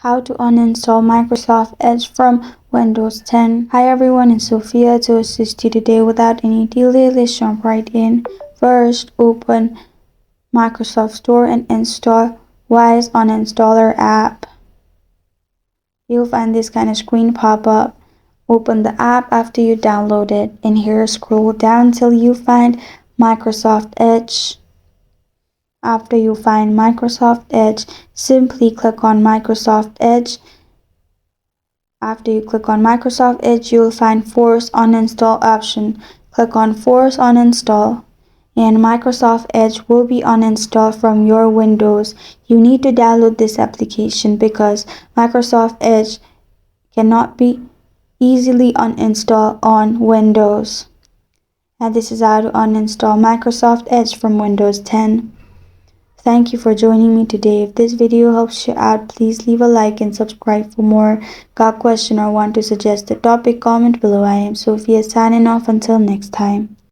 How to uninstall Microsoft Edge from Windows 10. Hi everyone, it's Sophia to assist you today. Without any delay, let's jump right in. First, open Microsoft Store and install Wise Uninstaller app. You'll find this kind of screen pop up. Open the app after you download it, and here scroll down till you find Microsoft Edge. After you find Microsoft Edge, simply click on Microsoft Edge. After you click on Microsoft Edge, you'll find Force Uninstall option. Click on Force Uninstall, and Microsoft Edge will be uninstalled from your Windows. You need to download this application because Microsoft Edge cannot be easily uninstalled on Windows. And this is how to uninstall Microsoft Edge from Windows 10. Thank you for joining me today. If this video helps you out, please leave a like and subscribe for more. Got a question or want to suggest a topic? Comment below. I am Sophia signing off until next time.